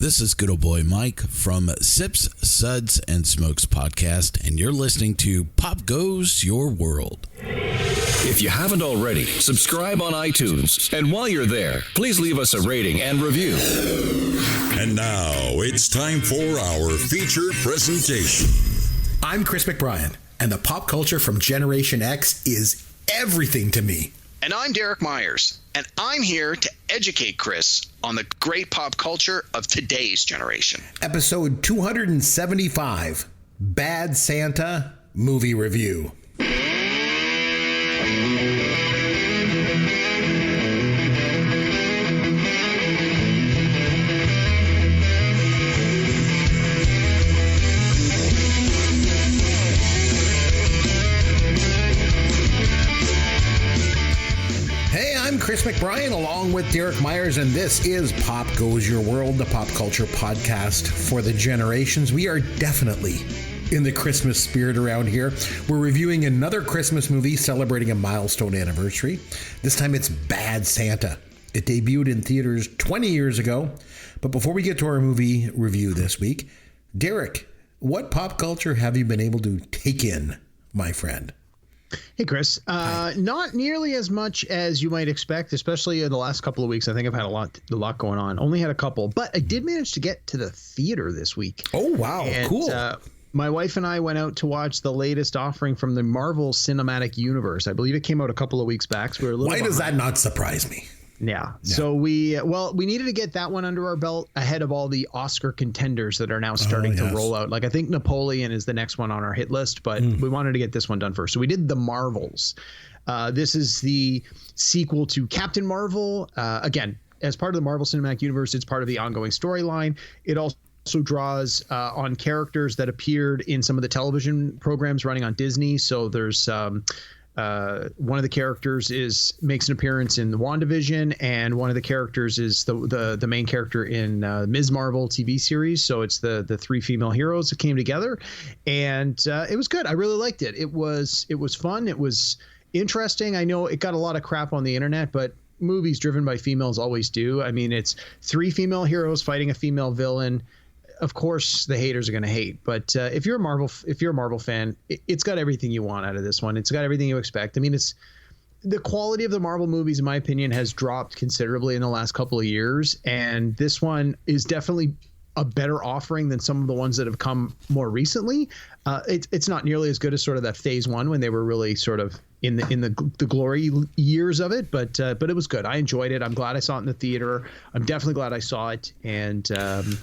This is good old boy Mike from Sips, Suds, and Smokes podcast, and you're listening to Pop Goes Your World. If you haven't already, subscribe on iTunes. And while you're there, please leave us a rating and review. And now it's time for our feature presentation. I'm Chris McBrien, and the pop culture from Generation X is everything to me. And I'm Derek Myers, and I'm here to educate Chris on the great pop culture of today's generation. Episode 275, Bad Santa Movie Review. Chris McBrien along with Derek Myers, and this is Pop Goes Your World, the pop culture podcast for the generations. We are definitely in the Christmas spirit around here. We're reviewing another Christmas movie celebrating a milestone anniversary. This time it's Bad Santa. It debuted in theaters 20 years ago. But before we get to our movie review this week, Derek, what pop culture have you been able to take in, my friend? Hey, Chris. Not nearly as much as you might expect, especially in the last couple of weeks. I think I've had a lot going on. Only had a couple, but I did manage to get to the theater this week. Oh, wow. And, cool. My wife and I went out to watch the latest offering from the Marvel Cinematic Universe. I believe it came out a couple of weeks back. So we were a little Why does that not surprise me? Yeah. So we needed to get that one under our belt ahead of all the Oscar contenders that are now starting to roll out. Like, I think Napoleon is the next one on our hit list, but we wanted to get this one done first. So we did The Marvels. This is the sequel to Captain Marvel. Again, as part of the Marvel Cinematic Universe, it's part of the ongoing storyline. It also draws on characters that appeared in some of the television programs running on Disney. So there's one of the characters makes an appearance in the WandaVision, and one of the characters is the main character in Ms. Marvel TV series. So it's the three female heroes that came together, and it was good. I really liked it. It was fun. It was interesting. I know it got a lot of crap on the internet, but movies driven by females always do. I mean, it's three female heroes fighting a female villain. Of course, the haters are going to hate, but if you're a Marvel fan, it's got everything you want out of this one. It's got everything you expect. I mean, it's the quality of the Marvel movies, in my opinion, has dropped considerably in the last couple of years, and this one is definitely a better offering than some of the ones that have come more recently. It's not nearly as good as sort of that phase one when they were really sort of in the glory years of it, but it was good. I enjoyed it. I'm glad I saw it in the theater. I'm definitely glad I saw it. And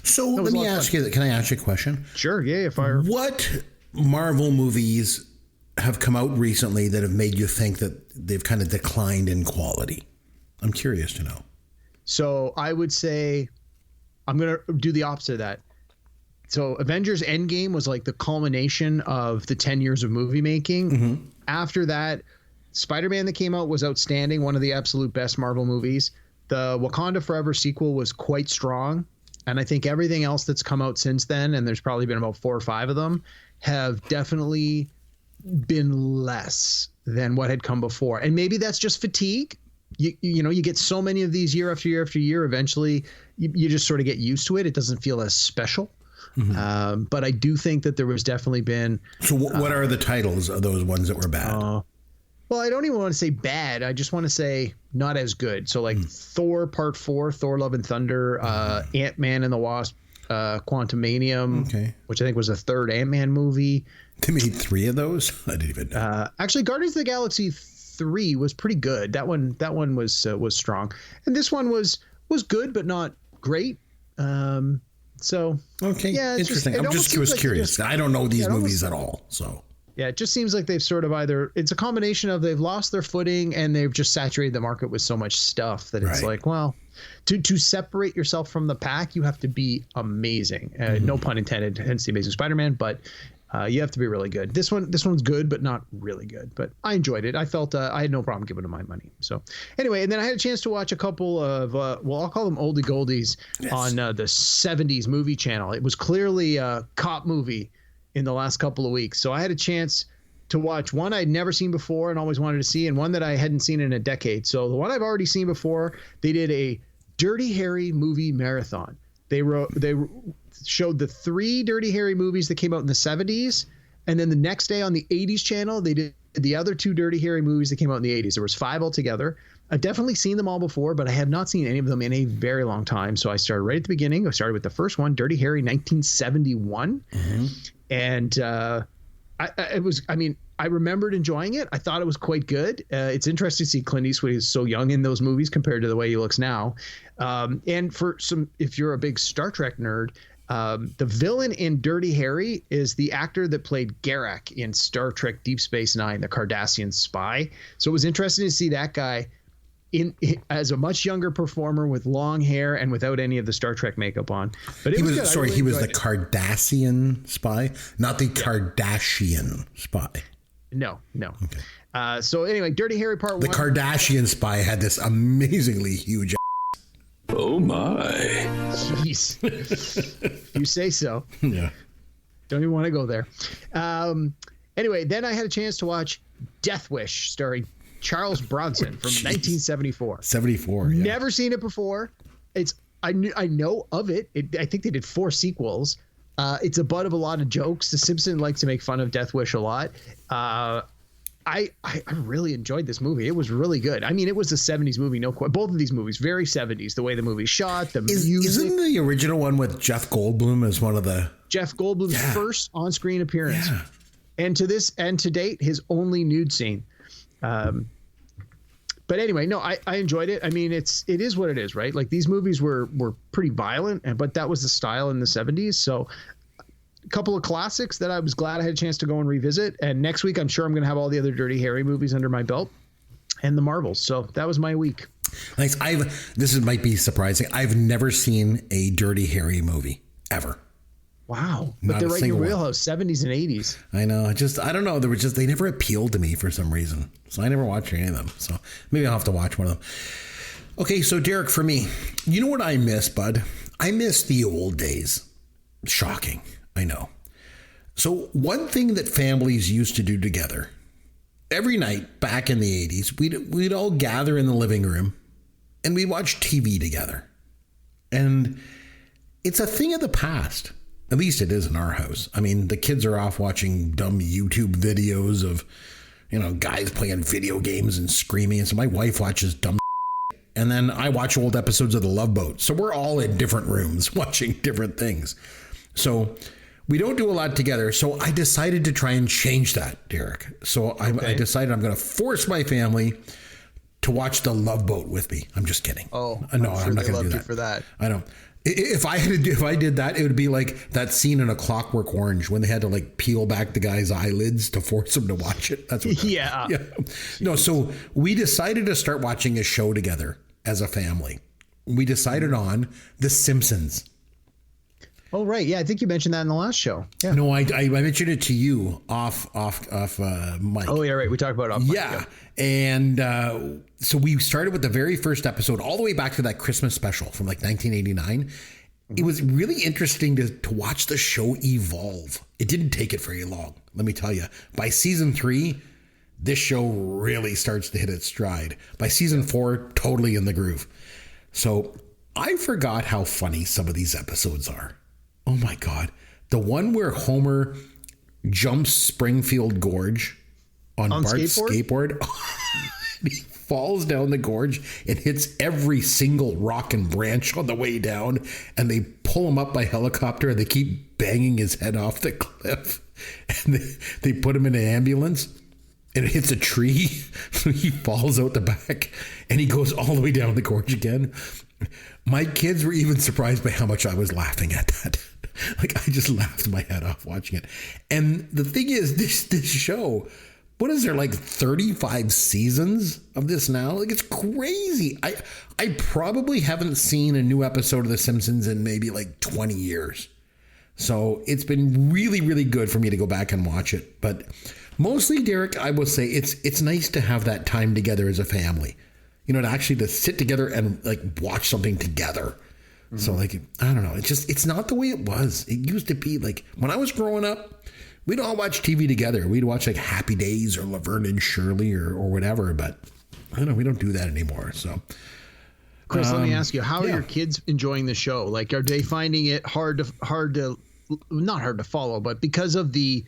so let me ask you, can I ask you a question? Sure. Yeah. Fire. What Marvel movies have come out recently that have made you think that they've kind of declined in quality? I'm curious to know. So I would say I'm going to do the opposite of that. So Avengers Endgame was like the culmination of the 10 years of movie making. Mm-hmm. After that, Spider-Man that came out was outstanding. One of the absolute best Marvel movies. The Wakanda Forever sequel was quite strong. And I think everything else that's come out since then, and there's probably been about 4 or 5 of them, have definitely been less than what had come before. And maybe that's just fatigue. You know, you get so many of these year after year after year. Eventually, you just sort of get used to it. It doesn't feel as special. Mm-hmm. But I do think that there was definitely been. So what are the titles of those ones that were bad? Well, I don't even want to say bad. I just want to say not as good. So like Thor Part 4, Thor Love and Thunder, Ant-Man and the Wasp, Quantumanium, which I think was the third Ant-Man movie. They made 3 of those? I didn't even know. Actually, Guardians of the Galaxy 3 was pretty good. That one was strong. And this one was good, but not great. So yeah, interesting. I'm just curious. I don't know these movies at all. So yeah, it just seems like they've sort of it's a combination of they've lost their footing and they've just saturated the market with so much stuff that it's like, well, to separate yourself from the pack, you have to be amazing. No pun intended, hence the Amazing Spider-Man, but you have to be really good. This one's good, but not really good. But I enjoyed it. I felt I had no problem giving them my money. So anyway, and then I had a chance to watch a couple of, I'll call them oldie goldies on the 70s movie channel. It was clearly a cop movie in the last couple of weeks. So I had a chance to watch one I'd never seen before and always wanted to see, and one that I hadn't seen in a decade. So the one I've already seen before, they did a Dirty Harry movie marathon. They showed the 3 Dirty Harry movies that came out in the 70s, and then the next day on the 80s channel they did the other 2 Dirty Harry movies that came out in the 80s. There was 5 altogether. I've definitely seen them all before, but I have not seen any of them in a very long time. So I started right at the beginning. I started with the first one, Dirty Harry 1971. And I remembered enjoying it. I thought it was quite good. It's interesting to see Clint Eastwood is so young in those movies compared to the way he looks now. And if you're a big Star Trek nerd, the villain in Dirty Harry is the actor that played Garak in Star Trek Deep Space Nine, the Cardassian spy. So it was interesting to see that guy as a much younger performer with long hair and without any of the Star Trek makeup on. But he was the Cardassian spy, not the Kardashian spy. No. Okay. So anyway, Dirty Harry Part 1. The Kardashian spy had this amazingly huge. Oh my. Jeez. You say so. Yeah. Don't even want to go there. Anyway, then I had a chance to watch Death Wish starring Charles Bronson from 1974. 74. Yeah. Never seen it before. I know of it. I think they did 4 sequels. It's a butt of a lot of jokes. The Simpsons like to make fun of Death Wish a lot. I really enjoyed this movie. It was really good. I mean, it was a 70s movie. Both of these movies, very 70s. The way the movie's shot, the music. Isn't the original one with Jeff Goldblum as one of the... Jeff Goldblum's first on-screen appearance. Yeah. And to date, his only nude scene. But anyway, no, I enjoyed it. I mean, it is what it is, right? Like these movies were pretty violent, but that was the style in the 70s. So a couple of classics that I was glad I had a chance to go and revisit. And next week, I'm sure I'm going to have all the other Dirty Harry movies under my belt and the Marvels. So that was my week. Thanks. This might be surprising. I've never seen a Dirty Harry movie ever. Wow. But they're right in your wheelhouse, 70s and 80s. I know. I don't know. They never appealed to me for some reason. So I never watched any of them. So maybe I'll have to watch one of them. Okay. So Derek, for me, you know what I miss, bud? I miss the old days. Shocking. I know. So one thing that families used to do together every night back in the 80s, we'd all gather in the living room and we'd watch TV together. And it's a thing of the past. At least it is in our house. I mean, the kids are off watching dumb YouTube videos of, guys playing video games and screaming. And so my wife watches dumb and then I watch old episodes of The Love Boat. So we're all in different rooms watching different things. So we don't do a lot together. So I decided to try and change that, Derek. So I decided I'm going to force my family to watch The Love Boat with me. I'm just kidding. Oh, no, I'm not going to do that. You for that. I don't. If I did that, it would be like that scene in A Clockwork Orange when they had to like peel back the guy's eyelids to force him to watch it. That's what. Yeah. No. So we decided to start watching a show together as a family. We decided on The Simpsons. Oh, right. Yeah, I think you mentioned that in the last show. Yeah. No, I mentioned it to you off mic. Oh, yeah, right. We talked about it off mic. Yeah. And so we started with the very first episode all the way back to that Christmas special from like 1989. It was really interesting to watch the show evolve. It didn't take it very long, let me tell you. By season 3, this show really starts to hit its stride. By season 4, totally in the groove. So I forgot how funny some of these episodes are. Oh my God. The one where Homer jumps Springfield Gorge on Bart's skateboard. He falls down the gorge and hits every single rock and branch on the way down. And they pull him up by helicopter and they keep banging his head off the cliff. And they put him in an ambulance and it hits a tree. So he falls out the back and he goes all the way down the gorge again. My kids were even surprised by how much I was laughing at that. Like I just laughed my head off watching it. And the thing is, this show, what is there, like 35 seasons of this now? Like it's crazy. I probably haven't seen a new episode of The Simpsons in maybe like 20 years. So it's been really, really good for me to go back and watch it. But mostly, Derek, I will say it's nice to have that time together as a family. To sit together and like watch something together. Mm-hmm. So like, I don't know. It's not the way it was. It used to be like when I was growing up, we'd all watch TV together. We'd watch like Happy Days or Laverne and Shirley or whatever. But I don't know. We don't do that anymore. So Chris, let me ask you, how are your kids enjoying the show? Like, are they finding it not hard to follow, but because of the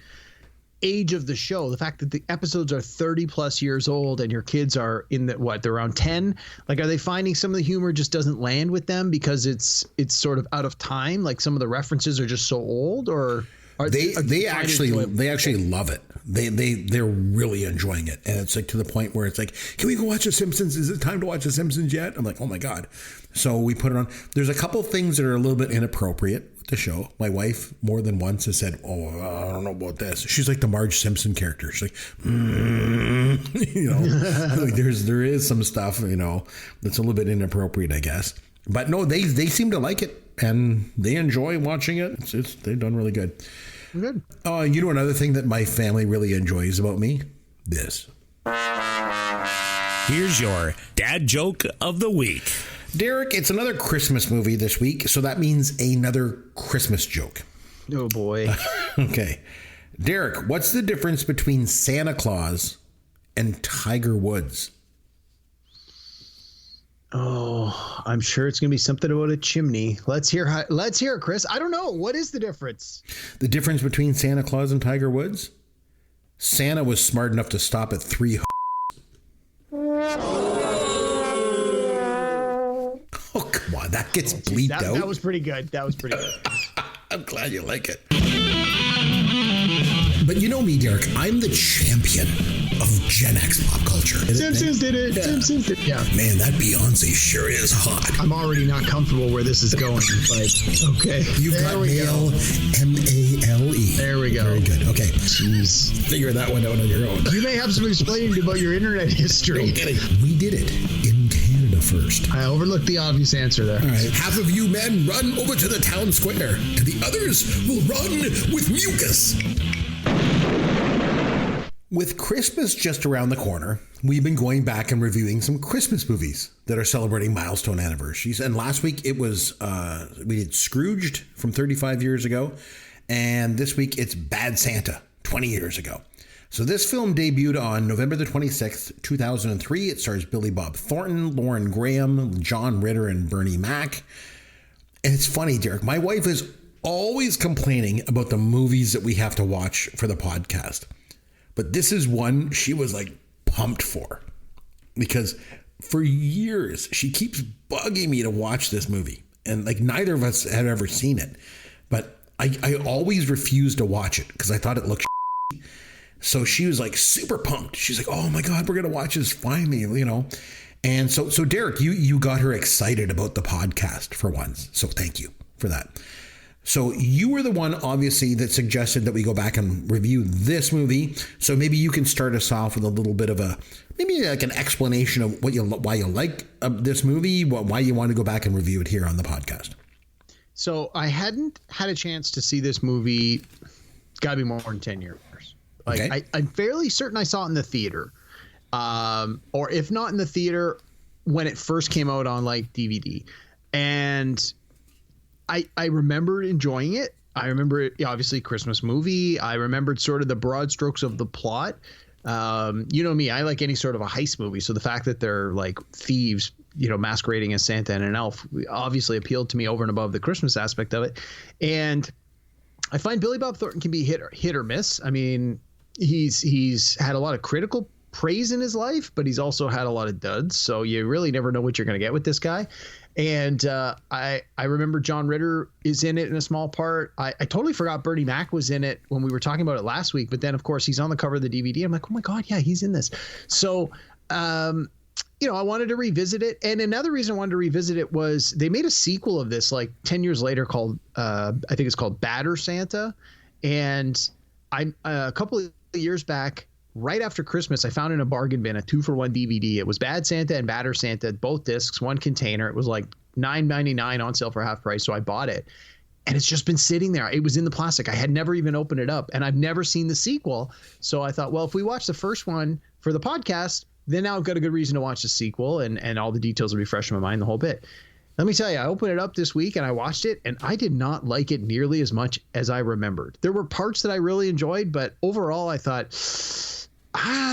age of the show, the fact that the episodes are 30 plus years old and your kids are they're around 10, like, are they finding some of the humor just doesn't land with them because it's sort of out of time, like some of the references are just so old, or they actually love it. They're really enjoying it, and it's like to the point where it's like, can we go watch The Simpsons? Is it time to watch The Simpsons yet? I'm like, oh my god. So we put it on. There's a couple of things that are a little bit inappropriate with the show. My wife more than once has said, oh, I don't know about this. She's like the Marge Simpson character. She's like, like there is some stuff, that's a little bit inappropriate, I guess. But no, they seem to like it, and they enjoy watching it. They've done really good. Good. Another thing that my family really enjoys about me? This. Here's your dad joke of the week. Derek, it's another Christmas movie this week, so that means another Christmas joke. Oh, boy. Okay. Derek, what's the difference between Santa Claus and Tiger Woods? Oh, I'm sure it's going to be something about a chimney. Let's hear it, Chris. I don't know. What is the difference? The difference between Santa Claus and Tiger Woods? Santa was smart enough to stop at 3. Oh, come on. That gets bleeped out. That was pretty good. I'm glad you like it. But you know me, Derek. I'm the champion of Gen X pop culture. Simpsons did it. Yeah. Simpsons did it. Yeah. Man, that Beyonce sure is hot. I'm already not comfortable where this is going. Like, okay. You've got mail, M-A-L-E. There we go. Very good. Okay. Jeez. Figure that one out on your own. You may have some explaining about your internet history. No kidding. We did it in Canada first. I overlooked the obvious answer there. All right. Half of you men run over to the town square, and the others will run with mucus. With Christmas just around the corner, we've been going back and reviewing some Christmas movies that are celebrating milestone anniversaries. And last week it was, we did Scrooged from 35 years ago. And this week it's Bad Santa, 20 years ago. So this film debuted on November the 26th, 2003. It stars Billy Bob Thornton, Lauren Graham, John Ritter, and Bernie Mac. And it's funny, Derek, my wife is always complaining about the movies that we have to watch for the podcast. But this is one she was like pumped for, because for years she keeps bugging me to watch this movie, and like neither of us had ever seen it, but I always refused to watch it because I thought it looked shitty. So she was like super pumped. She's like, oh my God, we're going to watch this finally, And so Derek, you got her excited about the podcast for once. So thank you for that. So you were the one, obviously, that suggested that we go back and review this movie. So maybe you can start us off with a little bit of maybe like an explanation of why you like this movie, why you want to go back and review it here on the podcast. So I hadn't had a chance to see this movie. It's got to be more than 10 years. Like, okay. I'm fairly certain I saw it in the theater, or if not in the theater, when it first came out on like DVD, and I remember enjoying it. I remember it, obviously, Christmas movie. I remembered sort of the broad strokes of the plot. You know me, I like any sort of a heist movie. So the fact that they're like thieves, masquerading as Santa and an elf obviously appealed to me over and above the Christmas aspect of it. And I find Billy Bob Thornton can be hit or miss. I mean, he's had a lot of critical praise in his life, but he's also had a lot of duds. So you really never know what you're going to get with this guy. And I remember John Ritter is in it in a small part. I totally forgot Bernie Mac was in it when we were talking about it last week. But then, of course, he's on the cover of the DVD. I'm like, oh, my God, yeah, he's in this. So, I wanted to revisit it. And another reason I wanted to revisit it was they made a sequel of this like 10 years later called I think it's called Badder Santa. And a couple of years back, right after Christmas, I found in a bargain bin a 2-for-1 DVD. It was Bad Santa and Badder Santa, both discs, one container. It was like $9.99 on sale for half price, so I bought it. And it's just been sitting there. It was in the plastic. I had never even opened it up, and I've never seen the sequel. So I thought, well, if we watch the first one for the podcast, then now I've got a good reason to watch the sequel, and all the details will be fresh in my mind, the whole bit. Let me tell you, I opened it up this week, and I watched it, and I did not like it nearly as much as I remembered. There were parts that I really enjoyed, but overall I thought,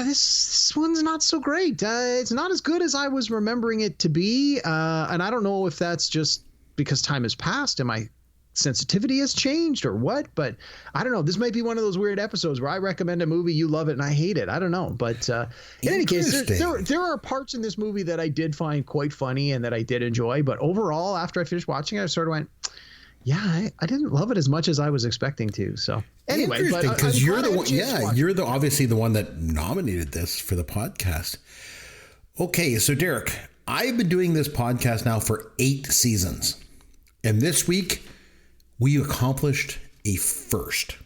this one's not so great. It's not as good as I was remembering it to be. And I don't know if that's just because time has passed and my sensitivity has changed or what, but I don't know. This might be one of those weird episodes where I recommend a movie, you love it, and I hate it. I don't know. But in any case, there are parts in this movie that I did find quite funny and that I did enjoy. But overall, after I finished watching it, I sort of went, yeah, I didn't love it as much as I was expecting to. So anyway, because you're the one, you're obviously the one that nominated this for the podcast. Okay, so Derek, I've been doing this podcast now for 8 seasons, and this week we accomplished a first.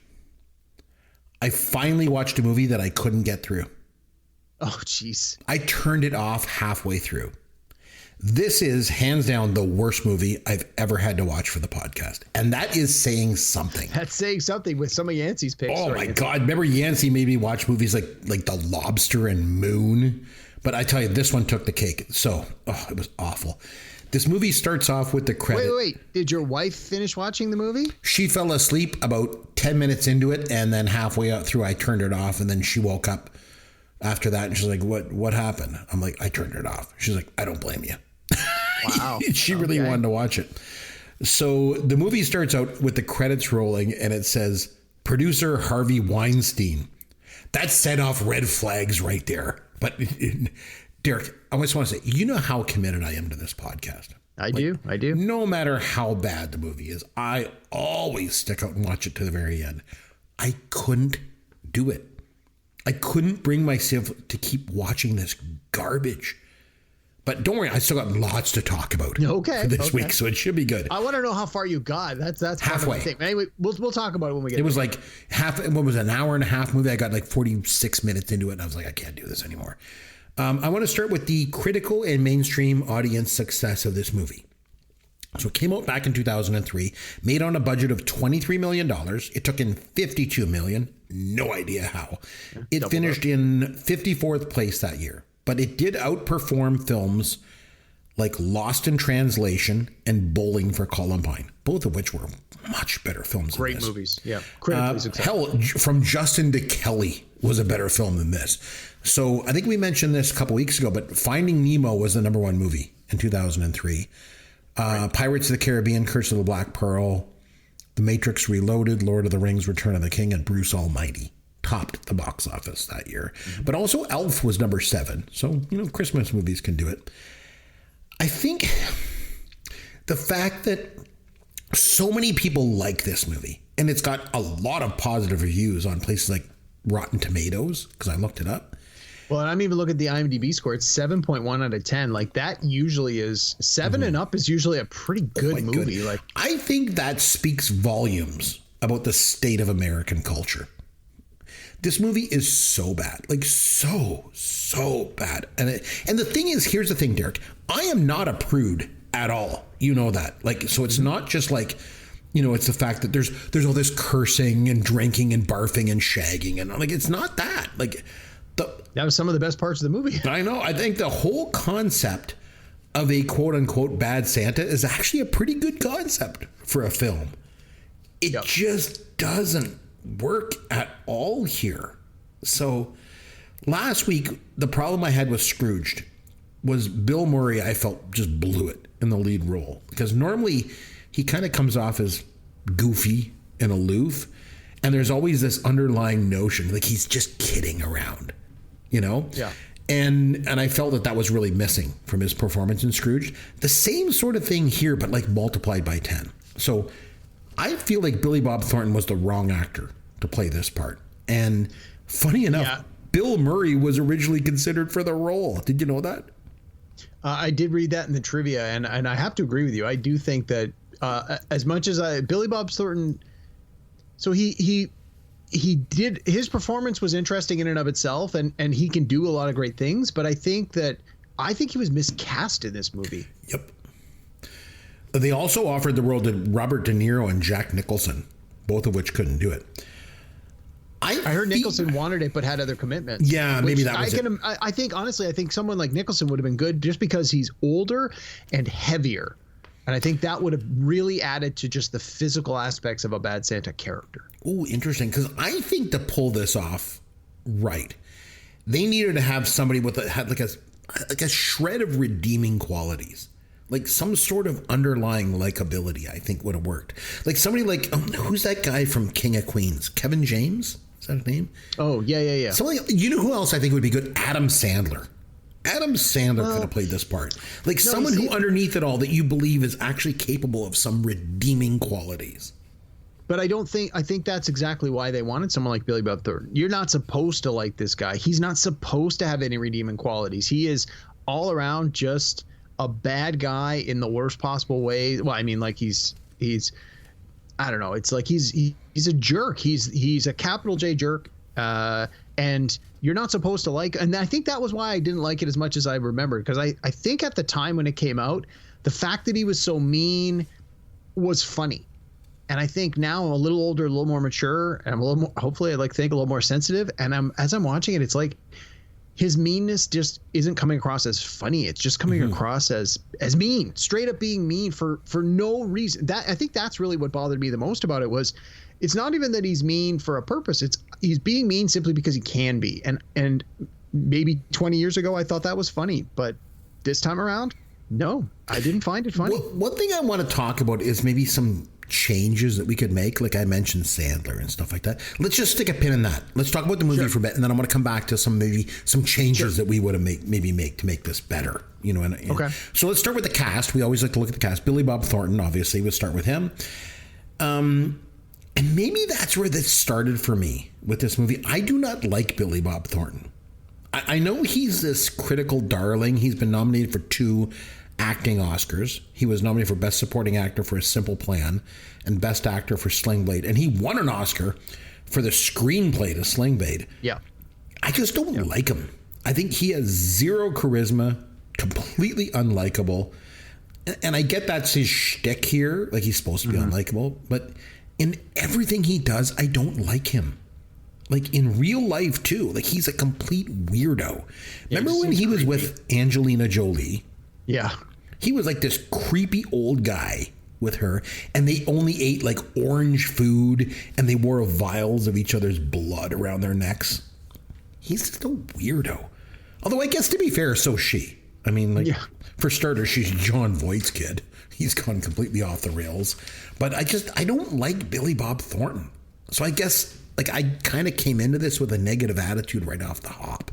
I finally watched a movie that I couldn't get through. Oh, jeez. I turned it off halfway through. This is hands down the worst movie I've ever had to watch for the podcast. And that is saying something. That's saying something with some of Yancey's picks. Oh my God. Remember Yancey made me watch movies like The Lobster and Moon. But I tell you, this one took the cake. So, it was awful. This movie starts off with the credit. Wait. Did your wife finish watching the movie? She fell asleep about 10 minutes into it. And then halfway up through, I turned it off. And then she woke up after that. And she's like, what happened? I'm like, I turned it off. She's like, I don't blame you. Wow. She really wanted to watch it. So the movie starts out with the credits rolling and it says producer Harvey Weinstein. That set off red flags right there. But Derek, I just want to say, you know how committed I am to this podcast. I do. No matter how bad the movie is, I always stick out and watch it to the very end. I couldn't do it. I couldn't bring myself to keep watching this garbage. But don't worry, I still got lots to talk about for this week, so it should be good. I want to know how far you got. That's halfway. Kind of anyway, we'll talk about it when we get. It was like an hour and a half movie. I got like 46 minutes into it, and I was like, I can't do this anymore. I want to start with the critical and mainstream audience success of this movie. So it came out back in 2003, made on a budget of $23 million. It took in $52 million. No idea how. It finished in 54th place that year. But it did outperform films like Lost in Translation and Bowling for Columbine, both of which were much better films. Great movies. Yeah. Critically successful. Hell, From Justin to Kelly was a better film than this. So I think we mentioned this a couple weeks ago, but Finding Nemo was the number 1 movie in 2003. Pirates of the Caribbean, Curse of the Black Pearl, The Matrix Reloaded, Lord of the Rings, Return of the King, and Bruce Almighty topped the box office that year. Mm-hmm. But also Elf was number 7. So, Christmas movies can do it. I think the fact that so many people like this movie, and it's got a lot of positive reviews on places like Rotten Tomatoes, because I looked it up. Well, and I'm even looking at the IMDb score. It's 7.1 out of 10. Like that usually is 7 and up is usually a pretty good movie. Like I think that speaks volumes about the state of American culture. This movie is so bad, like so bad. And the thing is, here's the thing, Derek, I am not a prude at all. You know that. Like, so it's not just like, it's the fact that there's all this cursing and drinking and barfing and shagging. And like, it's not that. Like, that was some of the best parts of the movie. I know. I think the whole concept of a quote unquote bad Santa is actually a pretty good concept for a film. It just doesn't work at all here. So last week, the problem I had with Scrooged was Bill Murray, I felt, just blew it in the lead role. Because normally he kind of comes off as goofy and aloof. And there's always this underlying notion, like he's just kidding around, Yeah. And I felt that was really missing from his performance in Scrooge. The same sort of thing here, but like multiplied by 10. So I feel like Billy Bob Thornton was the wrong actor to play this part. And funny enough, Bill Murray was originally considered for the role. Did you know that? I did read that in the trivia, and I have to agree with you. I do think that as much as Billy Bob Thornton, so he did, his performance was interesting in and of itself, and he can do a lot of great things. But I think he was miscast in this movie. Yep. They also offered the role to Robert De Niro and Jack Nicholson, both of which couldn't do it. I heard Nicholson wanted it but had other commitments. Yeah, maybe that was it. I think, honestly, someone like Nicholson would have been good just because he's older and heavier. And I think that would have really added to just the physical aspects of a Bad Santa character. Oh, interesting. Because I think to pull this off right, they needed to have somebody had like a shred of redeeming qualities. Like some sort of underlying likability, I think would have worked. Like somebody like, who's that guy from King of Queens? Kevin James? Is that his name? Oh, yeah. Somebody, you know who else I think would be good? Adam Sandler. Adam Sandler could have played this part. Like someone who underneath it all that you believe is actually capable of some redeeming qualities. But I think that's exactly why they wanted someone like Billy Bob Thornton. You're not supposed to like this guy. He's not supposed to have any redeeming qualities. He is all around just a bad guy in the worst possible way. Well, I mean, like he's I don't know. It's like he's a jerk. He's a capital J jerk. And you're not supposed to like, and I think that was why I didn't like it as much as I remembered. Because I think at the time when it came out, the fact that he was so mean was funny. And I think now I'm a little older, a little more mature, and I'm a little more, hopefully I think a little more sensitive. And as I'm watching it, it's like his meanness just isn't coming across as funny. It's just coming across as mean, straight up being mean for no reason. I think that's really what bothered me the most about it was it's not even that he's mean for a purpose. It's he's being mean simply because he can be. And maybe 20 years ago, I thought that was funny, but this time around, no, I didn't find it funny. One thing I want to talk about is maybe some changes that we could make. Like I mentioned Sandler and stuff like that. Let's just stick a pin in that. Let's talk about the movie for a bit, and then I want to come back to some changes that we would have make to make this better. You know. Okay. So let's start with the cast. We always like to look at the cast. Billy Bob Thornton, obviously, we'll start with him. And maybe that's where this started for me with this movie. I do not like Billy Bob Thornton. I know he's this critical darling. He's been nominated for 2 acting Oscars. He was nominated for Best Supporting Actor for A Simple Plan and Best Actor for Sling Blade. And he won an Oscar for the screenplay to Sling Blade. Yeah. I just don't like him. I think he has zero charisma, completely unlikable. And I get that's his shtick here. Like he's supposed to be unlikable. But in everything he does, I don't like him. Like in real life too. Like he's a complete weirdo. Remember when he was with Angelina Jolie? Yeah. He was like this creepy old guy with her, and they only ate like orange food, and they wore vials of each other's blood around their necks. He's just a weirdo. Although I guess to be fair, so's she. I mean, for starters, she's John Voight's kid. He's gone completely off the rails. But I don't like Billy Bob Thornton. So I guess like I kind of came into this with a negative attitude right off the hop.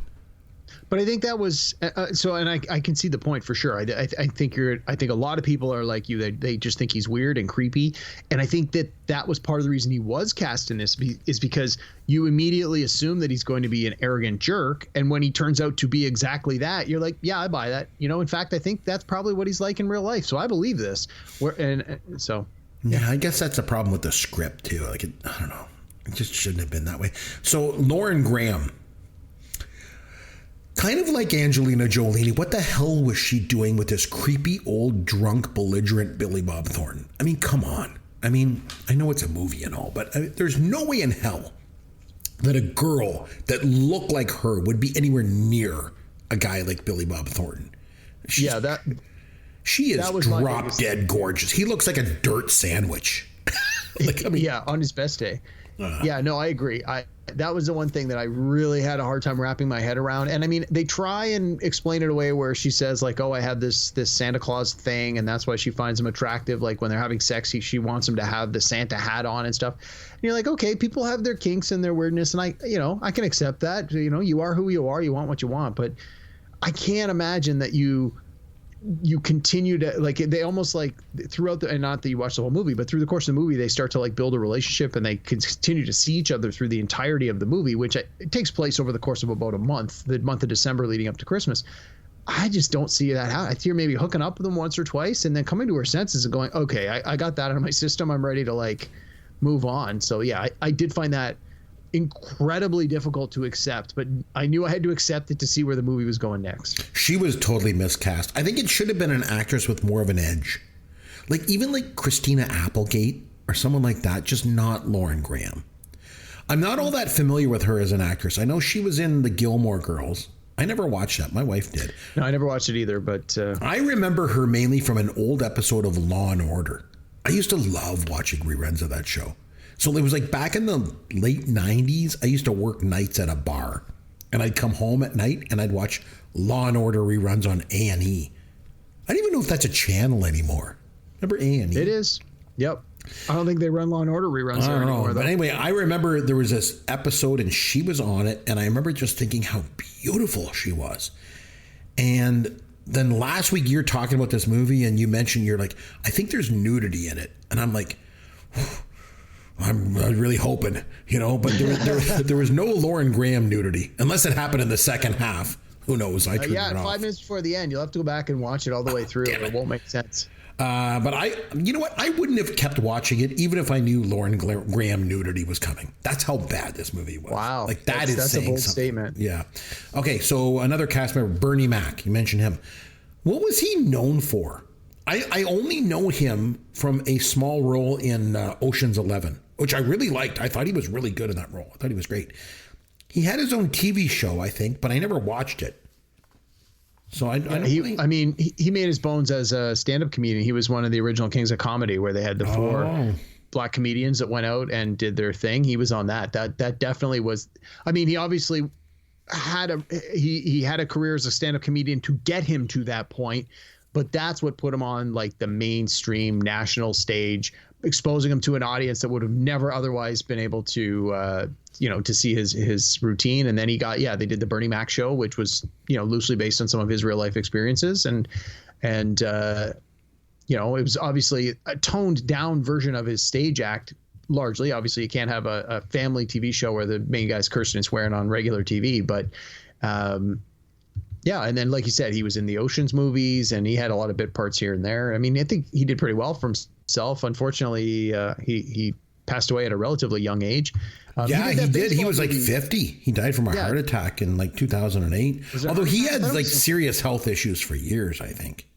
But I think that was and I can see the point for sure. I think a lot of people are like you. They just think he's weird and creepy, and I think that was part of the reason he was cast in this is because you immediately assume that he's going to be an arrogant jerk, and when he turns out to be exactly that, you're like, yeah, I buy that. You know, in fact, I think that's probably what he's like in real life. So I believe this. Yeah, I guess that's a problem with the script too. Like I don't know, it just shouldn't have been that way. So Lauren Graham. Kind of like Angelina Jolie, what the hell was she doing with this creepy, old, drunk, belligerent Billy Bob Thornton? I mean, come on. I mean, I know it's a movie and all, but there's no way in hell that a girl that looked like her would be anywhere near a guy like Billy Bob Thornton. She is drop dead gorgeous. He looks like a dirt sandwich. On his best day. Yeah, no, I agree. That was the one thing that I really had a hard time wrapping my head around. And I mean, they try and explain it away where she says like, oh, I have this Santa Claus thing, and that's why she finds him attractive. Like when they're having sex, she wants him to have the Santa hat on and stuff. And you're like, okay, people have their kinks and their weirdness, and I can accept that. You know, you are who you are. You want what you want, but I can't imagine that you continue to like they almost like throughout and not that you watch the whole movie, but through the course of the movie they start to like build a relationship, and they continue to see each other through the entirety of the movie, which it takes place over the course of about a month, the month of December leading up to Christmas. I just don't see that how I see her maybe hooking up with him once or twice and then coming to her senses and going, okay, I got that out of my system, I'm ready to like move on. So yeah, I did find that incredibly difficult to accept, but I knew I had to accept it to see where the movie was going next. She was totally miscast. I think it should have been an actress with more of an edge. Like even like Christina Applegate or someone like that, just not Lauren Graham. I'm not all that familiar with her as an actress. I know she was in The Gilmore Girls. I never watched that. My wife did. No, I never watched it either, but I remember her mainly from an old episode of Law and Order. I used to love watching reruns of that show. So it was like back in the late 90s, I used to work nights at a bar. and I'd come home at night and I'd watch Law and Order reruns on A&E. I don't even know if that's a channel anymore. Remember A&E? It is. Yep. I don't think they run Law and Order reruns there anymore, though. But anyway, I remember there was this episode and she was on it, and I remember just thinking how beautiful she was. And then last week you're talking about this movie and you mentioned, you're like, I think there's nudity in it. And I'm like, I'm really hoping, but there was no Lauren Graham nudity, unless it happened in the second half. Who knows? I turned it off. 5 minutes before the end, you'll have to go back and watch it all the way through. It won't make sense. But you know what? I wouldn't have kept watching it even if I knew Lauren Graham nudity was coming. That's how bad this movie was. Wow. Like that's saying a bold something. statement. Yeah. Okay. So another cast member, Bernie Mac, you mentioned him. What was he known for? I only know him from a small role in Ocean's 11, which I really liked. I thought he was really good in that role. I thought he was great. He had his own TV show, I think, but I never watched it. So I don't he made his bones as a stand-up comedian. He was one of the original Kings of Comedy, where they had the four black comedians that went out and did their thing. He was on that. That definitely was. I mean, he obviously had a career as a stand-up comedian to get him to that point, but that's what put him on like the mainstream national stage, exposing him to an audience that would have never otherwise been able to to see his routine. And then they did the Bernie Mac show, which was loosely based on some of his real life experiences, and it was obviously a toned down version of his stage act. Largely, obviously, you can't have a family TV show where the main guy's cursing and swearing on regular TV, but and then like you said, he was in the Ocean's movies and he had a lot of bit parts here and there. I mean, I think he did pretty well for himself. Unfortunately, he passed away at a relatively young age. He did. He was like 50. He died from a heart attack in like 2008. Although he had like serious health issues for years, I think.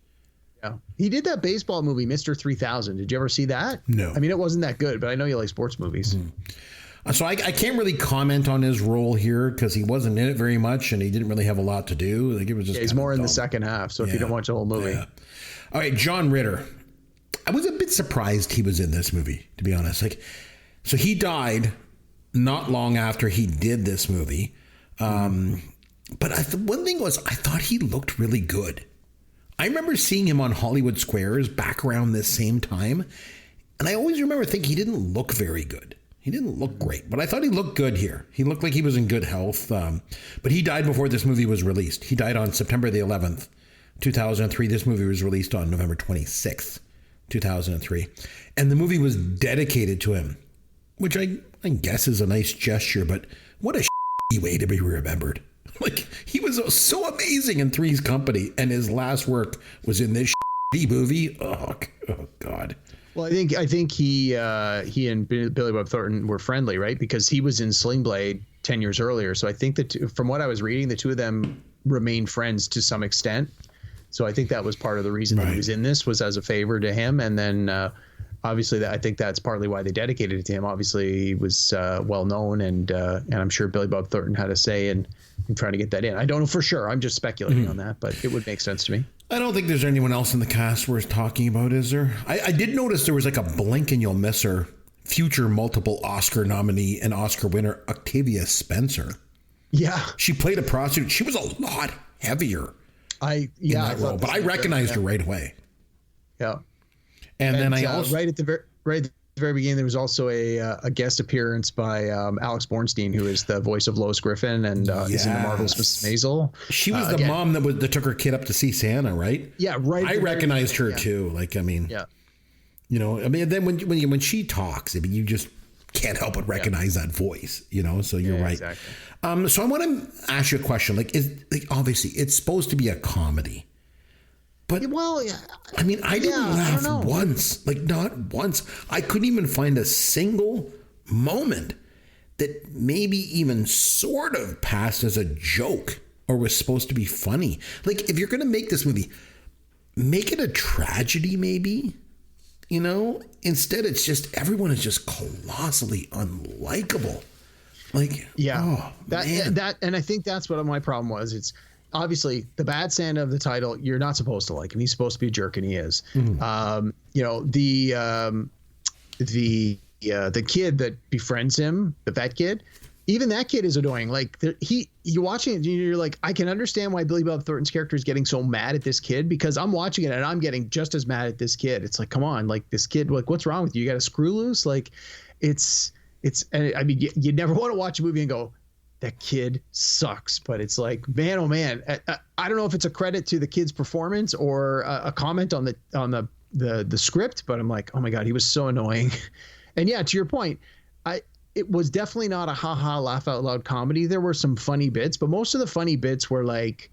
Yeah. He did that baseball movie, Mr. 3000. Did you ever see that? No. I mean, it wasn't that good, but I know you like sports movies. Mm-hmm. So I can't really comment on his role here because he wasn't in it very much and he didn't really have a lot to do. Like, it was just he's more in the second half. So if you don't watch the whole movie. Yeah. All right, John Ritter. I was a bit surprised he was in this movie, to be honest. So he died not long after he did this movie. But one thing was, I thought he looked really good. I remember seeing him on Hollywood Squares back around this same time. And I always remember thinking he didn't look very good. He didn't look great, but I thought he looked good here. He looked like he was in good health. But he died before this movie was released. He died on September the 11th, 2003. This movie was released on November 26th, 2003. And the movie was dedicated to him, which I guess is a nice gesture, but what a shitty way to be remembered. Like, he was so amazing in Three's Company, and his last work was in this shitty movie. Oh God. Well, I think he and Billy Bob Thornton were friendly, right? Because he was in Sling Blade 10 years earlier. So I think that from what I was reading, the two of them remained friends to some extent. So I think that was part of the reason that he was in this, was as a favor to him. And then obviously, I think that's partly why they dedicated it to him. Obviously, he was well known, and I'm sure Billy Bob Thornton had a say in trying to get that in. I don't know for sure. I'm just speculating on that, but it would make sense to me. I don't think there's anyone else in the cast worth talking about, is there? I did notice there was like a blink and you'll miss her future multiple Oscar nominee and Oscar winner, Octavia Spencer. Yeah. She played a prostitute. She was a lot heavier in that role, but I recognized her right away. Yeah. And then I also... Right at the very beginning, there was also a guest appearance by Alex Bornstein, who is the voice of Lois Griffin and is in The Marvelous Mrs. Maisel. She was the mom that took her kid up to see Santa, right? Yeah, right. I recognized her too. Like, I mean, then when she talks, I mean, you just can't help but recognize that voice, So you're right. Exactly. So I want to ask you a question. Obviously, it's supposed to be a comedy. But, I mean, I didn't laugh once, not once. I couldn't even find a single moment that maybe even sort of passed as a joke or was supposed to be funny. Like, if you're going to make this movie, make it a tragedy, maybe, Instead, it's just, everyone is just colossally unlikable. And I think that's what my problem was. It's, obviously, the bad Santa of the title, you're not supposed to like him. He's supposed to be a jerk, and he is. Mm-hmm. The kid that befriends him, the vet kid, even that kid is annoying. Like you're watching it and you're like, I can understand why Billy Bob Thornton's character is getting so mad at this kid, because I'm watching it and I'm getting just as mad at this kid. It's like, come on, like this kid, like what's wrong with you? You got a screw loose? Like it's, and I mean, you never want to watch a movie and go, that kid sucks. But it's like, man, oh man, I don't know if it's a credit to the kid's performance or a comment on the script, but I'm like, oh my God, he was so annoying. And yeah, to your point, it was definitely not a haha laugh out loud comedy. There were some funny bits, but most of the funny bits were like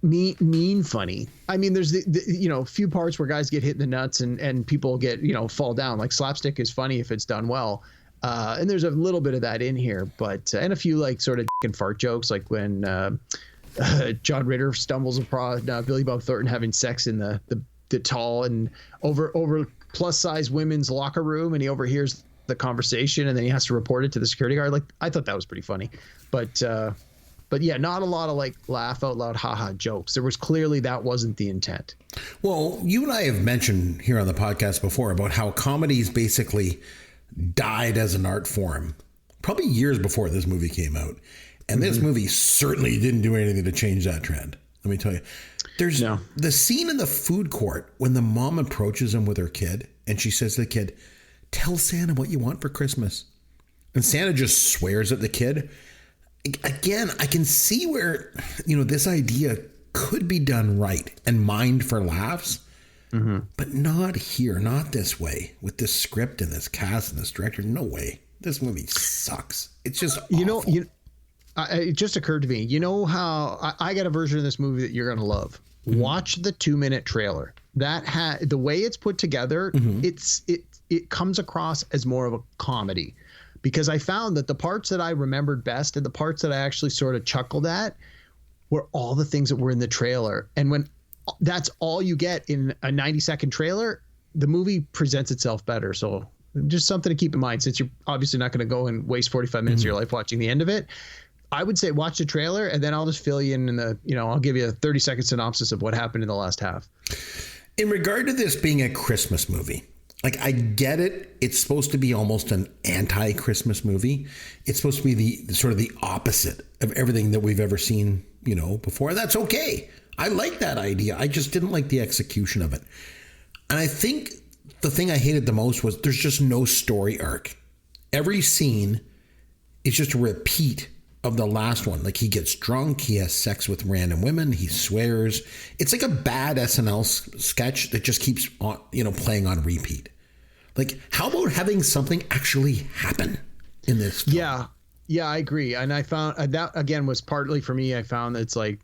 mean funny. I mean, there's the few parts where guys get hit in the nuts and people get, fall down. Like slapstick is funny if it's done well. And there's a little bit of that in here, but and a few like sort of and fart jokes, like when John Ritter stumbles upon Billy Bob Thornton having sex in the tall and over plus size women's locker room, and he overhears the conversation and then he has to report it to the security guard. Like, I thought that was pretty funny, but yeah, not a lot of like laugh out loud haha jokes. There was clearly that wasn't the intent. Well, you and I have mentioned here on the podcast before about how comedies basically died as an art form probably years before this movie came out, and this movie certainly didn't do anything to change that trend. Let me tell you, there's the scene in the food court when the mom approaches him with her kid and she says to the kid, tell Santa what you want for Christmas. And Santa just swears at the kid. Again, I can see where, this idea could be done right and mined for laughs, but not here, not this way, with this script and this cast and this director. No way. This movie sucks. It's just awful. It just occurred to me, how I got a version of this movie that you're going to love. Watch the 2-minute trailer. The way it's put together, it comes across as more of a comedy, because I found that the parts that I remembered best and the parts that I actually sort of chuckled at were all the things that were in the trailer. And when that's all you get in a 90-second trailer, the movie presents itself better. So just something to keep in mind, since you're obviously not going to go and waste 45 minutes of your life watching the end of it. I would say watch the trailer and then I'll just fill you in I'll give you a 30-second synopsis of what happened in the last half. In regard to this being a Christmas movie, like, I get it. It's supposed to be almost an anti-Christmas movie. It's supposed to be the sort of the opposite of everything that we've ever seen, before. That's okay. I like that idea. I just didn't like the execution of it. And I think the thing I hated the most was there's just no story arc. Every scene is just a repeat of the last one. Like, he gets drunk, he has sex with random women, he swears. It's like a bad SNL sketch that just keeps on, playing on repeat. Like, how about having something actually happen in this film? Yeah, I agree. And I found that again was partly for me. I found that it's like,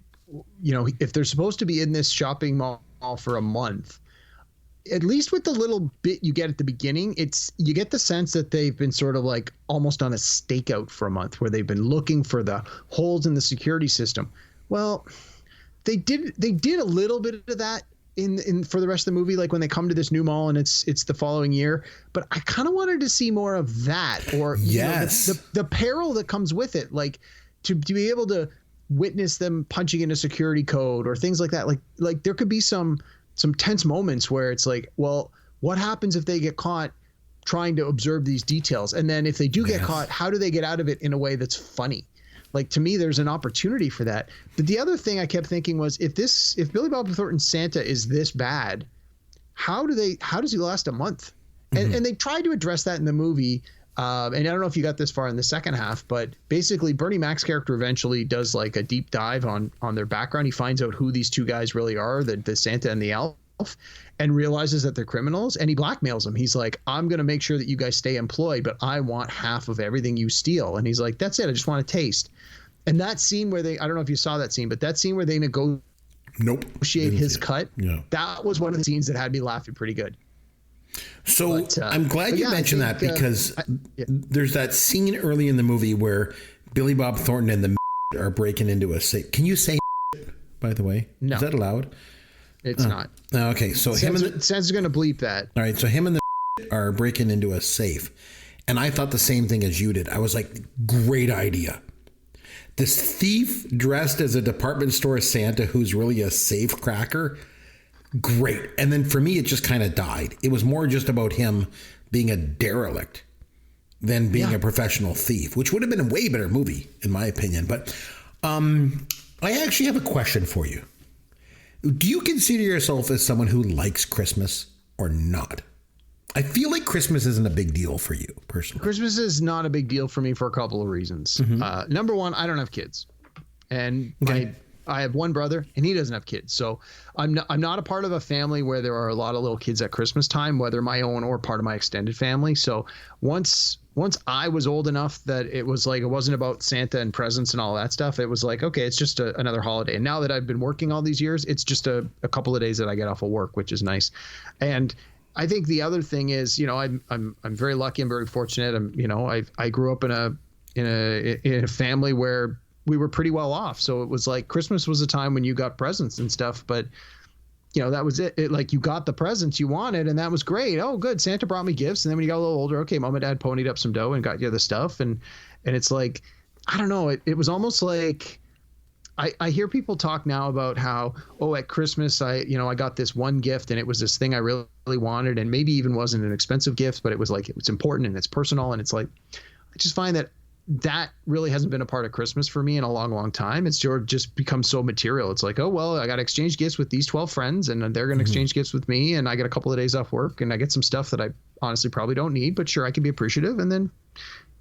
if they're supposed to be in this shopping mall for a month, at least with the little bit you get at the beginning, you get the sense that they've been sort of like almost on a stakeout for a month, where they've been looking for the holes in the security system. Well, they did a little bit of that in for the rest of the movie, like when they come to this new mall and it's the following year. But I kind of wanted to see more of that, or the peril that comes with it, like to be able to witness them punching in a security code or things like that. Like there could be some tense moments where it's like, well, what happens if they get caught trying to observe these details? And then if they do get caught, how do they get out of it in a way that's funny? Like, to me, there's an opportunity for that. But the other thing I kept thinking was, if Billy Bob Thornton's Santa is this bad, how does he last a month? And they tried to address that in the movie. And I don't know if you got this far in the second half, but basically Bernie Mac's character eventually does like a deep dive on their background. He finds out who these two guys really are, the Santa and the elf, and realizes that they're criminals, and he blackmails them. He's like, I'm going to make sure that you guys stay employed, but I want half of everything you steal. And he's like, that's it. I just want a taste. And that scene where I don't know if you saw that scene, but that scene where they negotiate his cut, that was one of the scenes that had me laughing pretty good. So I'm glad you mentioned that, because there's that scene early in the movie where Billy Bob Thornton and the are breaking into a safe. Can you say by the way? No. Is that allowed? It's not. Okay, so Sen's going to bleep that. All right, so him and the are breaking into a safe. And I thought the same thing as you did. I was like, great idea. This thief dressed as a department store Santa who's really a safe cracker, great. And then for me, it just kind of died. It was more just about him being a derelict. than being a professional thief, which would have been a way better movie, in my opinion. But I actually have a question for you. Do you consider yourself as someone who likes Christmas or not? I feel like Christmas isn't a big deal for you personally. Christmas is not a big deal for me for a couple of reasons. Number one, I don't have kids, and I have one brother, and he doesn't have kids. So I'm not a part of a family where there are a lot of little kids at Christmas time, whether my own or part of my extended family. So once I was old enough that it was like, it wasn't about Santa and presents and all that stuff. It was like, okay, it's just another holiday. And now that I've been working all these years, it's just a couple of days that I get off of work, which is nice. And I think the other thing is, I'm very lucky. I'm very fortunate. I grew up in a family where we were pretty well off. So it was like Christmas was a time when you got presents and stuff, but that was it. Like you got the presents you wanted, and that was great. Oh, good. Santa brought me gifts. And then when you got a little older, okay, mom and dad ponied up some dough and got you the stuff. And it's like, I don't know. It was almost like, I hear people talk now about how, at Christmas, I got this one gift and it was this thing I really, really wanted, and maybe even wasn't an expensive gift, but it was like, it's important and it's personal. And it's like, I just find that really hasn't been a part of Christmas for me in a long, long time. It's just become so material. It's like, I got to exchange gifts with these 12 friends, and they're going to exchange gifts with me, and I get a couple of days off work, and I get some stuff that I honestly probably don't need, but sure, I can be appreciative, and then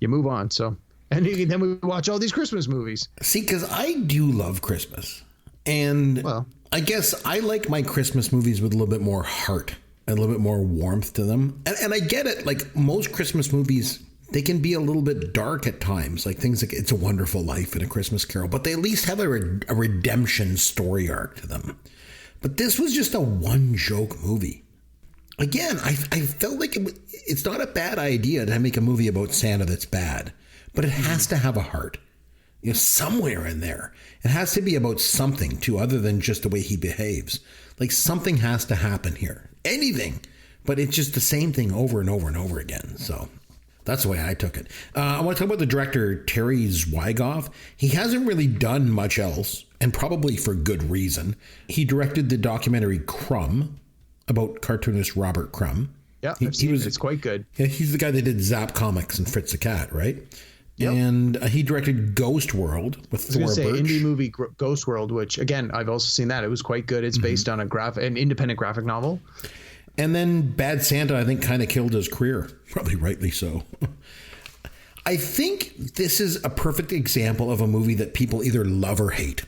you move on. So, and then we watch all these Christmas movies. See, because I do love Christmas, and I guess I like my Christmas movies with a little bit more heart and a little bit more warmth to them. And I get it. Like most Christmas movies, they can be a little bit dark at times, like things like It's a Wonderful Life and A Christmas Carol, but they at least have a redemption story arc to them. But this was just a one-joke movie. Again, I felt like it's not a bad idea to make a movie about Santa that's bad, but it has to have a heart. Somewhere in there. It has to be about something, too, other than just the way he behaves. Like, something has to happen here. Anything. But it's just the same thing over and over and over again, so... That's the way I took it. I want to talk about the director, Terry Zwigoff. He hasn't really done much else, and probably for good reason. He directed the documentary Crumb, about cartoonist Robert Crumb. Yeah, it's quite good. Yeah, he's the guy that did Zap Comics and Fritz the Cat, right? Yep. And he directed Ghost World with Thor Birch. Indie movie Ghost World, which, again, I've also seen that. It was quite good. It's based on an independent graphic novel. And then Bad Santa, I think, kind of killed his career. Probably rightly so. I think this is a perfect example of a movie that people either love or hate.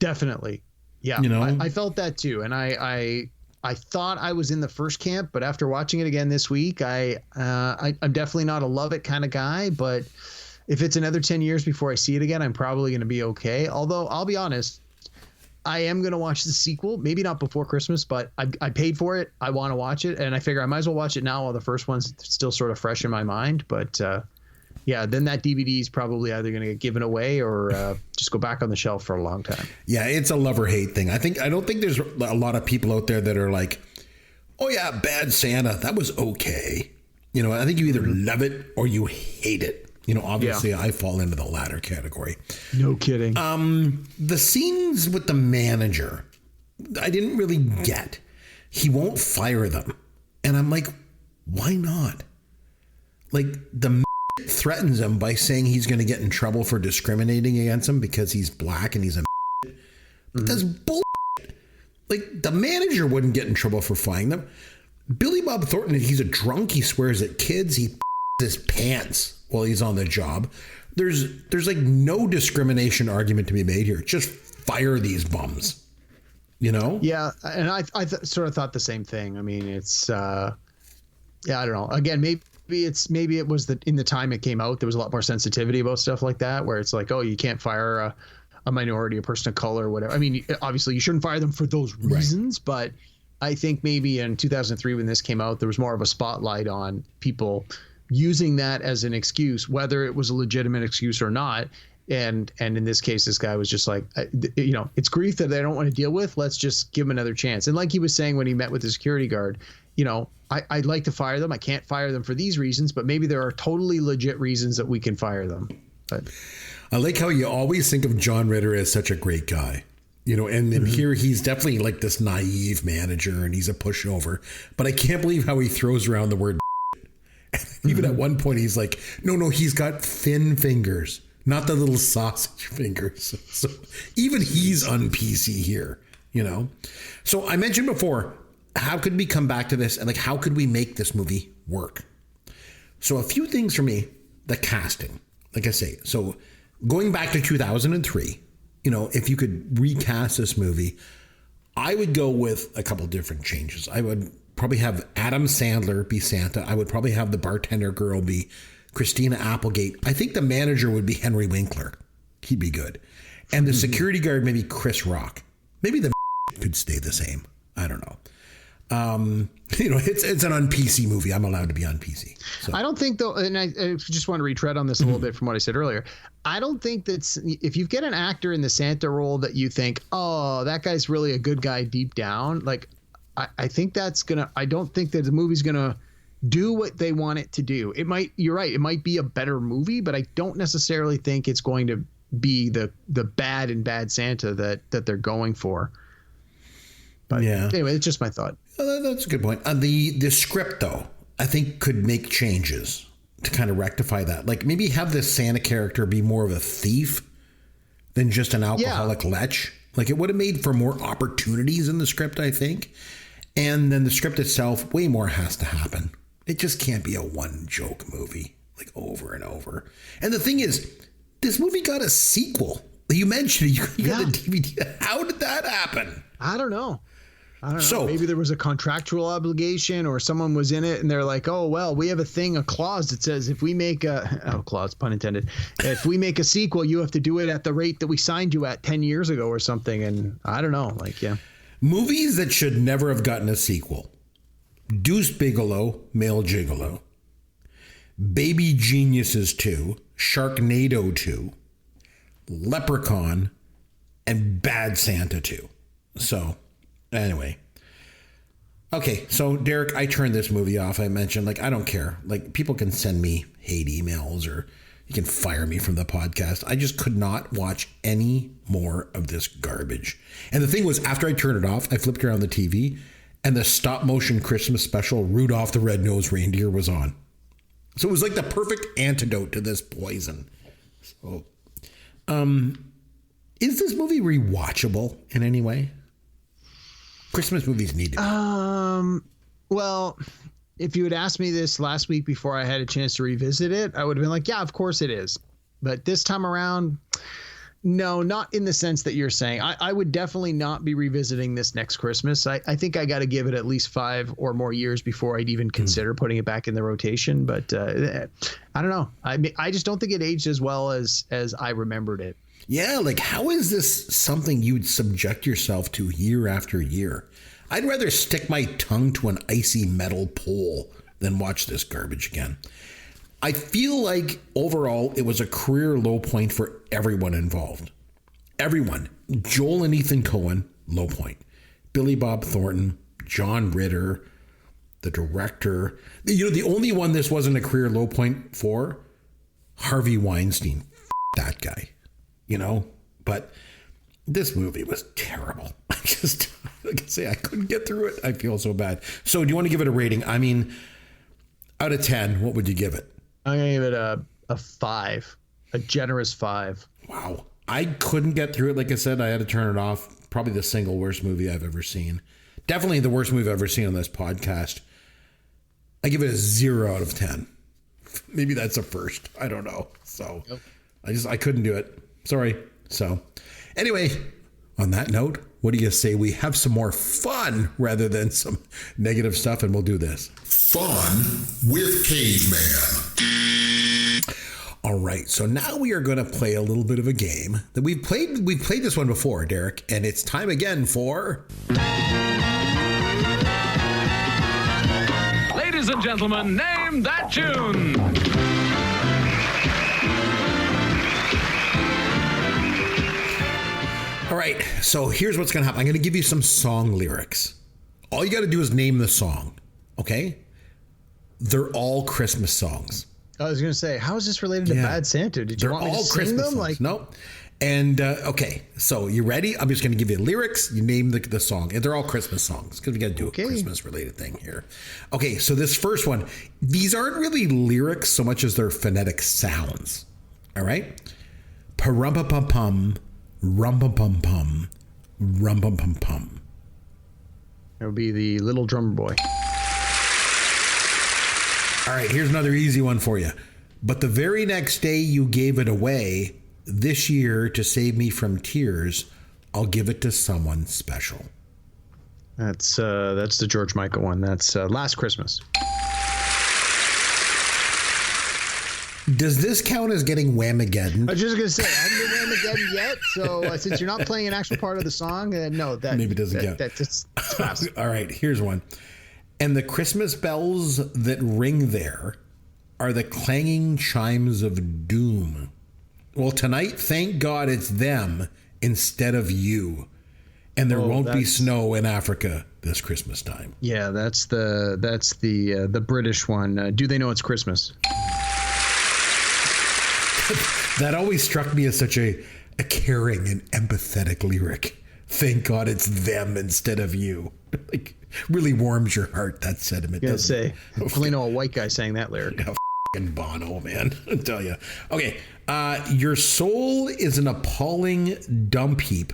Definitely. Yeah. I felt that too. And I thought I was in the first camp, but after watching it again this week, I'm definitely not a love it kind of guy. But if it's another 10 years before I see it again, I'm probably going to be okay. Although I'll be honest, I am going to watch the sequel, maybe not before Christmas, but I paid for it. I want to watch it, and I figure I might as well watch it now while the first one's still sort of fresh in my mind. But then that DVD is probably either going to get given away or just go back on the shelf for a long time. Yeah, it's a love or hate thing. I don't think there's a lot of people out there that are like, oh yeah, Bad Santa, that was okay. I think you either love it or you hate it. Obviously, I fall into the latter category. No kidding. The scenes with the manager, I didn't really get. He won't fire them. And I'm like, why not? Like, the threatens him by saying he's going to get in trouble for discriminating against him because he's black and he's a But that's bullshit. Like, the manager wouldn't get in trouble for firing them. Billy Bob Thornton, he's a drunk. He swears at kids. He his pants while he's on the job. There's like no discrimination argument to be made here. Just fire these bums, Yeah, and I sort of thought the same thing. I mean, it's I don't know. Again, maybe it was that in the time it came out, there was a lot more sensitivity about stuff like that, where it's like, oh, you can't fire a minority, a person of color, or whatever. I mean, obviously you shouldn't fire them for those reasons, but I think maybe in 2003 when this came out, there was more of a spotlight on people using that as an excuse, whether it was a legitimate excuse or not. And in this case, this guy was just like, it's grief that they don't want to deal with. Let's just give him another chance. And like he was saying when he met with the security guard, I'd like to fire them. I can't fire them for these reasons, but maybe there are totally legit reasons that we can fire them. But I like how you always think of John Ritter as such a great guy. And here he's definitely like this naive manager and he's a pushover. But I can't believe how he throws around the word. Even at one point, he's like, no, he's got thin fingers, not the little sausage fingers. So even he's un-PC here, you know? So I mentioned before, how could we come back to this? And like, how could we make this movie work? So a few things for me, the casting, like I say, so going back to 2003, you know, if you could recast this movie, I would go with a couple different changes. I would probably have Adam Sandler be Santa. I would probably have the bartender girl be Christina Applegate. I think the manager would be Henry Winkler. He'd be good. And the security guard, maybe Chris Rock. Maybe the could stay the same. I don't know. You know, it's an un-PC movie. I'm allowed to be un-PC. So. I don't think though, and I just want to retread on this a little bit from what I said earlier. I don't think that's, if you get an actor in the Santa role that you think, oh, that guy's really a good guy deep down, like I think that's gonna, I don't think that the movie's gonna do what they want it to do. It might, you're right, it might be a better movie, but I don't necessarily think it's going to be the bad and bad Santa that they're going for. But yeah, anyway, it's just my thought. That's a good point. The script, though, I think could make changes to kind of rectify that. Like maybe have this Santa character be more of a thief than just an alcoholic lech. Like it would have made for more opportunities in the script, I think. And then the script itself, way more has to happen. It just can't be a one joke movie, like over and over. And the thing is, this movie got a sequel. You mentioned it. You got the DVD. How did that happen? I don't know. Maybe there was a contractual obligation or someone was in it and they're like, oh, well, we have a clause that says if we make clause, pun intended, if we make a sequel, you have to do it at the rate that we signed you at 10 years ago or something. And I don't know, Movies that should never have gotten a sequel. Deuce Bigalow, Male Gigolo. Baby Geniuses 2, Sharknado 2, Leprechaun, and Bad Santa 2. So... Anyway. Okay, so Derek, I turned this movie off. I mentioned, I don't care. People can send me hate emails or you can fire me from the podcast. I just could not watch any more of this garbage. And the thing was, after I turned it off, I flipped around the TV and the stop motion Christmas special, Rudolph the Red-Nosed Reindeer, was on. So it was like the perfect antidote to this poison. So, is this movie rewatchable in any way? Christmas movies need to be. Well, if you had asked me this last week before I had a chance to revisit it, I would have been like, yeah, of course it is. But this time around, no, not in the sense that you're saying. I would definitely not be revisiting this next Christmas. I think I got to give it at least 5 or more years before I'd even consider putting it back in the rotation. But I don't know. I just don't think it aged as well as I remembered it. Yeah, how is this something you'd subject yourself to year after year? I'd rather stick my tongue to an icy metal pole than watch this garbage again. I feel like overall it was a career low point for everyone involved. Everyone. Joel and Ethan Coen, low point. Billy Bob Thornton, John Ritter, the director. The only one this wasn't a career low point for, Harvey Weinstein. That guy. But this movie was terrible. I just, like I say, I couldn't get through it. I feel so bad. So do you want to give it a rating? I mean, out of 10, what would you give it? I'm going to give it a 5, a generous 5. Wow. I couldn't get through it. Like I said, I had to turn it off. Probably the single worst movie I've ever seen. Definitely the worst movie I've ever seen on this podcast. I give it a 0 out of 10. Maybe that's a first. I don't know. So I couldn't do it. Sorry. So anyway, on that note, what do you say we have some more fun rather than some negative stuff, and we'll do this. Fun with Caveman. All right. So now we are going to play a little bit of a game that we've played. We've played this one before, Derek, and it's time again for... Ladies and gentlemen, name that tune. All right, so here's what's going to happen. I'm going to give you some song lyrics. All you got to do is name the song, okay? They're all Christmas songs. I was going to say, how is this related to Bad Santa? Did you want me to sing them? Nope. And okay, so you ready? I'm just going to give you lyrics. You name the song, and they're all Christmas songs because we got to do a Christmas related thing here. Okay, so this first one, these aren't really lyrics so much as they're phonetic sounds. All right, pa-rum-pa-pum-pum, rum-pum-pum-pum, rum-pum-pum-pum. That would be the Little Drummer Boy. All right, here's another easy one for you. But the very next day you gave it away. This year, to save me from tears, I'll give it to someone special. That's the George Michael one. That's Last Christmas. Does this count as getting Whamageddon? I was just gonna say I haven't been Whamageddon yet. So since you're not playing an actual part of the song, no, that maybe doesn't count. That's fast. All right, here's one. And the Christmas bells that ring there are the clanging chimes of doom. Well, tonight, thank God it's them instead of you. And there won't be snow in Africa this Christmas time. Yeah, that's the British one. Do they know it's Christmas? That always struck me as such a caring and empathetic lyric. Thank God it's them instead of you. Like, really warms your heart, that sentiment. I say, hopefully know a white guy saying that lyric. Yeah, f***ing Bono, man. I tell you. Okay, your soul is an appalling dump heap,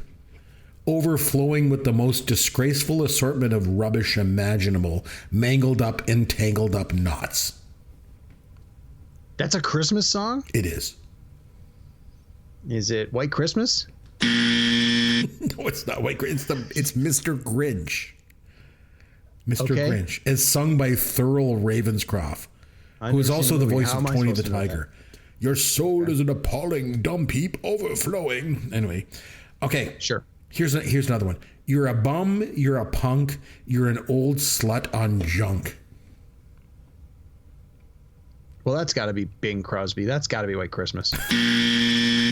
overflowing with the most disgraceful assortment of rubbish imaginable, mangled up and tangled up knots. That's a Christmas song? It is. Is it White Christmas? No, it's not White Grinch. It's Mr. Grinch. Mr. Grinch, as sung by Thurl Ravenscroft, who is also the voice of Tony the Tiger. Your soul is an appalling dump heap overflowing. Anyway, okay. Sure. Here's another one. You're a bum. You're a punk. You're an old slut on junk. Well, that's got to be Bing Crosby. That's got to be White Christmas.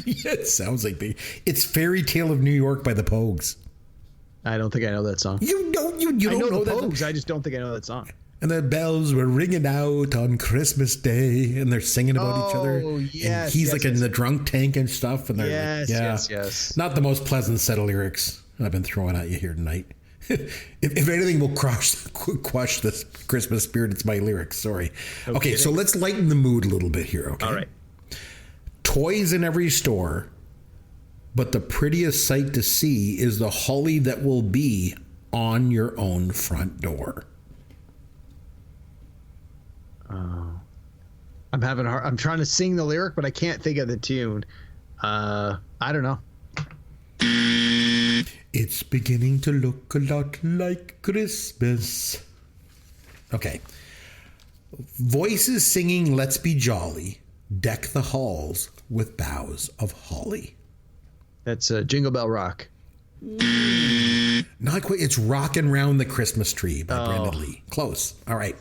Yeah, it sounds like Bing. It's Fairy Tale of New York by the Pogues. I don't think I know that song. You don't know the that Pogues. I just don't think I know that song. And the bells were ringing out on Christmas Day, and they're singing about each other. Yes, and he's in the drunk tank and stuff. And they're yes. Not the most pleasant set of lyrics I've been throwing at you here tonight. if anything will quash this Christmas spirit, it's my lyrics. Sorry. Okay, so let's lighten the mood a little bit here. Okay. All right. Toys in every store, but the prettiest sight to see is the holly that will be on your own front door. I'm trying to sing the lyric, but I can't think of the tune. I don't know. It's beginning to look a lot like Christmas. Okay. Voices singing Let's Be Jolly, deck the halls with boughs of holly. That's Jingle Bell Rock. Not quite. It's Rockin' Round the Christmas Tree by Brenda Lee. Close. All right.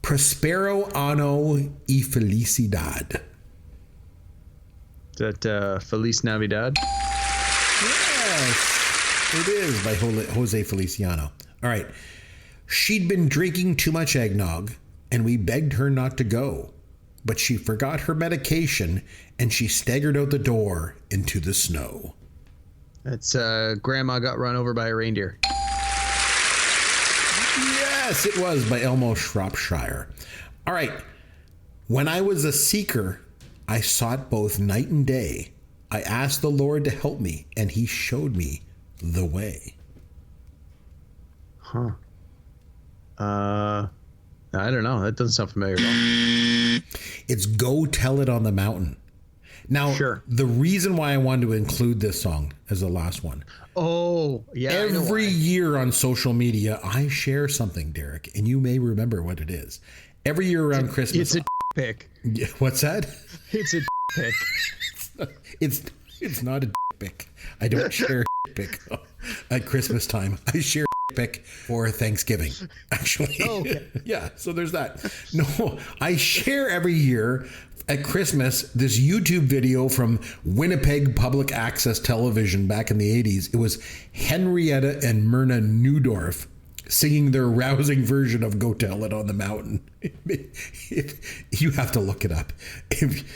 Prospero Anno y Felicidad. Is that Feliz Navidad? Yes, it is by Jose Feliciano. All right. She'd been drinking too much eggnog, and we begged her not to go. But she forgot her medication, and she staggered out the door into the snow. That's Grandma Got Run Over by a Reindeer. Yes, it was by Elmo Shropshire. All right. When I was a seeker, I sought both night and day. I asked the Lord to help me, and he showed me the way. Huh. I don't know. That doesn't sound familiar at all. It's Go Tell It on the Mountain. Now, the reason why I wanted to include this song as the last one. Oh, yeah. Every year on social media, I share something, Derek, and you may remember what it is. Every year around Christmas. It's a pick. What's that? It's a pick. It's not a pick. I don't share pick at Christmas time. I share pick for Thanksgiving, actually. Oh, okay. Yeah, so there's that. No, I share every year at Christmas this YouTube video from Winnipeg Public Access Television back in the 80s. It was Henrietta and Myrna Newdorf singing their rousing version of Go Tell It on the Mountain. You have to look it up.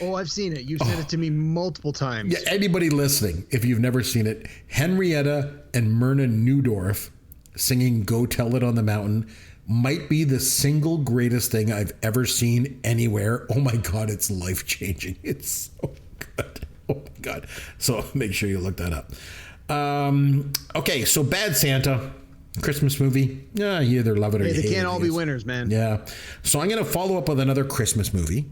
I've seen it. You've sent it to me multiple times. Yeah, anybody listening, if you've never seen it, Henrietta and Myrna Newdorf singing Go Tell It on the Mountain might be the single greatest thing I've ever seen anywhere. Oh my God, it's life-changing. It's so good. Oh my God. So make sure you look that up. Okay, so Bad Santa, Christmas movie. Yeah, you either love it or you hate it. They can't all be winners, man. Yeah. So I'm going to follow up with another Christmas movie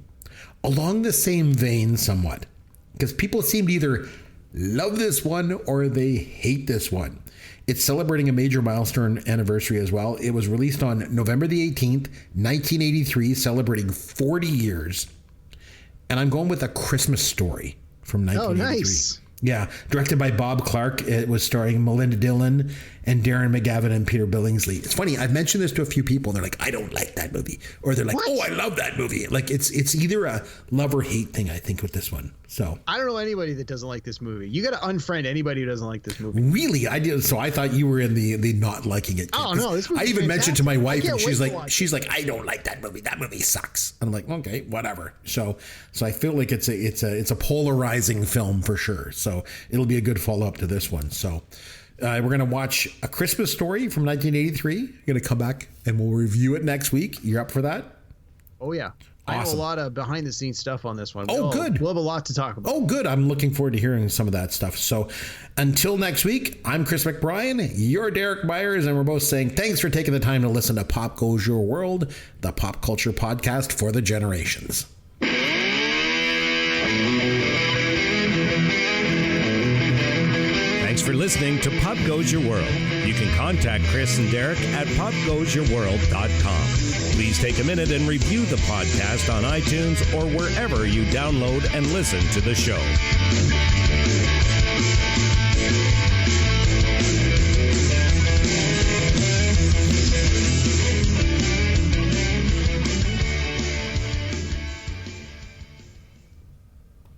along the same vein somewhat, because people seem to either love this one or they hate this one. It's celebrating a major milestone anniversary as well. It was released on November the 18th, 1983, celebrating 40 years. And I'm going with A Christmas Story from 1983. Oh, nice. Yeah, directed by Bob Clark. It was starring Melinda Dillon and Darren McGavin and Peter Billingsley. It's funny, I've mentioned this to a few people, and they're like, I don't like that movie. Or they're like, what? Oh, I love that movie. Like, it's either a love or hate thing, I think, with this one. So I don't know anybody that doesn't like this movie. You got to unfriend anybody who doesn't like this movie. Really? I did. So I thought you were in the not liking it. Oh, no. This I even mentioned to my wife, and she's like, I don't like that movie. That movie sucks. I'm like, okay, whatever. So I feel like it's a polarizing film for sure. So it'll be a good follow up to this one. So we're going to watch A Christmas Story from 1983. We're going to come back and we'll review it next week. You're up for that? Oh, yeah. Awesome. I know a lot of behind the scenes stuff on this one. Good. We'll have a lot to talk about. Oh, good. I'm looking forward to hearing some of that stuff. So until next week, I'm Chris McBrien. You're Derek Myers. And we're both saying thanks for taking the time to listen to Pop Goes Your World, the pop culture podcast for the generations. Thanks for listening to Pop Goes Your World. You can contact Chris and Derek at popgoesyourworld.com. Please take a minute and review the podcast on iTunes or wherever you download and listen to the show.